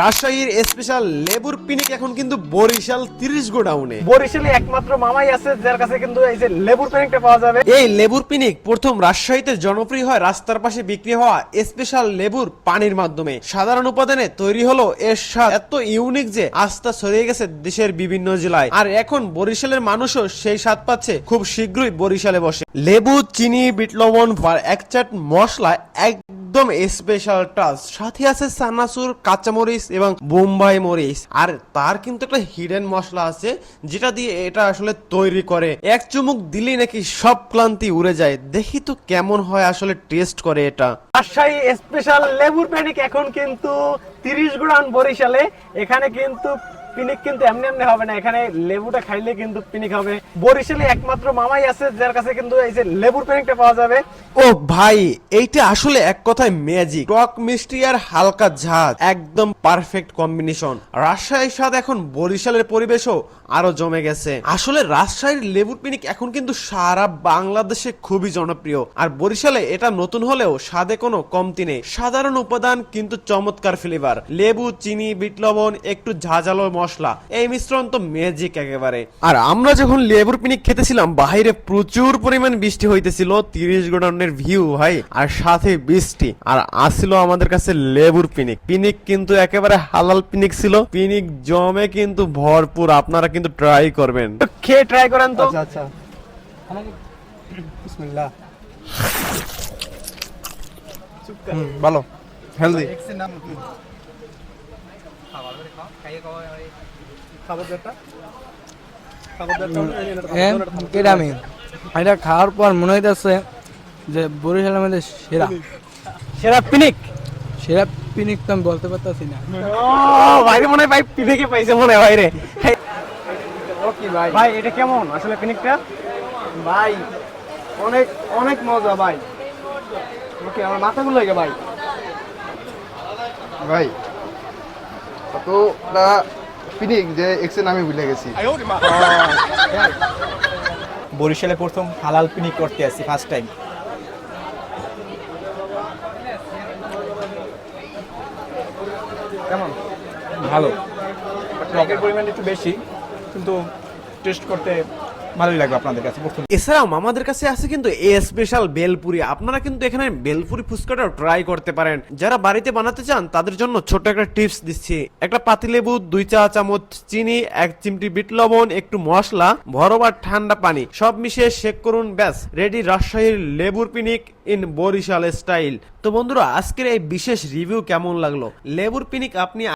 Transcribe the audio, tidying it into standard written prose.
রাজশাহীর স্পেশাল লেবুর পিনিক এখন কিন্তু বরিশাল 30 গোডাউনে। বরিশালে একমাত্র মামাই আছে যার কাছে কিন্তু এই যে লেবুর পিনিকটা পাওয়া যাবে। এই লেবুর পিনিক প্রথম রাজশাহীতে জনপ্রিয় হয় রাস্তার পাশে বিক্রি হওয়া স্পেশাল লেবুর পানির মাধ্যমে। সাধারণ উপাদানে তৈরি হলো এর স্বাদ এত ইউনিক যে আস্থা ছড়িয়ে গেছে দেশের বিভিন্ন জেলায়। আর এখন বরিশালের মানুষও সেই স্বাদ পাচ্ছে। খুব শীঘ্রই বরিশালে বসে লেবু, চিনি, বিট লবণ, এক চাট মশলা, একদম স্পেশাল টাচ। সাথে আছে চানাচুর, কাঁচামরিচ এবং বোম্বাই মরিচ। আর তার কিন্তু একটা হিডেন মশলা আছে যেটা দিয়ে এটা আসলে তৈরি করে। এক চুমুক দিলেই নাকি সব ক্লান্তি উড়ে যায়। দেখি তো কেমন হয় আসলে টেস্ট করে এটা। রাজশাহী স্পেশাল লেবুর পিনিক এখন কিন্তু 30 গোডাউন বরিশালে। এখানে কিন্তু পিনিক কিন্তু এমনি এমনি হবে না, এখানে লেবুটা খাইলে কিন্তু পিনিক হবে। বরিশালে একমাত্র মামাই আছে যার কাছে কিন্তু এই যে লেবুর পিনিকটা পাওয়া যাবে। ও ভাই, এইটা আসলে এক কথায় ম্যাজিক। টক মিষ্টি আর হালকা ঝাঁজ, একদম পারফেক্ট কম্বিনেশন। রাজশাহীর স্বাদ এখন বরিশালের পরিবেশও আরো জমে গেছে। আসলে রাজশাহীর লেবুর পিনিক এখন কিন্তু সারা বাংলাদেশে খুবই জনপ্রিয়। আর বরিশালে এটা নতুন হলেও স্বাদে কোনো কমতি নেই। সাধারণ উপাদান কিন্তু চমৎকার ফ্লেভার। লেবু, চিনি, বিট লবণ, একটু ঝাঁঝালো মশলা, এই মিশ্রণ তো ম্যাজিক একেবারে। আর আমরা যখন লেবুর পিনিক খেতেছিলাম বাইরে প্রচুর পরিমাণ বৃষ্টি হইতেছিল। 30 গোডাউনের ভিউ ভাই, আর সাথে বৃষ্টি, আর আসছিল আমাদের কাছে লেবুর পিনিক। পিনিক কিন্তু একেবারে হালাল পিনিক ছিল। পিনিক জমে কিন্তু ভরপুর। আপনারা কিন্তু ট্রাই করবেন, খেয়ে ট্রাই করেন তো। আচ্ছা আচ্ছা, বিসমিল্লাহ। ভালো, হেলদি। এটা খাওয়ার পর মনে হইতেছে যে বরিশালের মধ্যে সেরা সেরা পিনিক। সেরা পিনিক তো আমি বলতে পারতাছি না। ও ভাইরে, মনে হয় ভাই পিনিকে পাইছে মনে হয় ভাইরে। ওকে ভাই, ভাই এটা কেমন আসলে পিনিকটা? ভাই অনেক অনেক মজা ভাই। ওকে, আমার মাথাগুলো লাগে ভাই। ভাই কতটা পিনিক যে এক্সে নামে ভুলে গেছি। বরিশালে প্রথম হালাল পিনিক করতে আসছি ফার্স্ট টাইম। কেমন? ভালো, টকের পরিমাণ একটু বেশি, কিন্তু টেস্ট করতে ভালোই লাগবে আপনাদের কাছে প্রথম। এছাড়াও আমাদের কাছে আছে কিন্তু এ স্পেশাল বেলপুরি। আপনারা কিন্তু এখানে বেলপুরি ফুচকাটাও ট্রাই করতে পারেন। যারা বাড়িতে বানাতে চান তাদের জন্য ছোট্ট একটা টিপস দিচ্ছি। একটা পাতিলেবু, 2 চা চামচ চিনি, 1 চিমটি বিট লবণ, একটু মশলা, বরফ আর ঠান্ডা পানি সব মিশিয়ে শেক করুন। ব্যাস রেডি রাজশাহীর লেবুর পিনিক ইন বরিশাল স্টাইল। তো বন্ধুরা, আজকের এই বিশেষ রিভিউ কেমন লাগলো? লেবুর পিনিক আপনি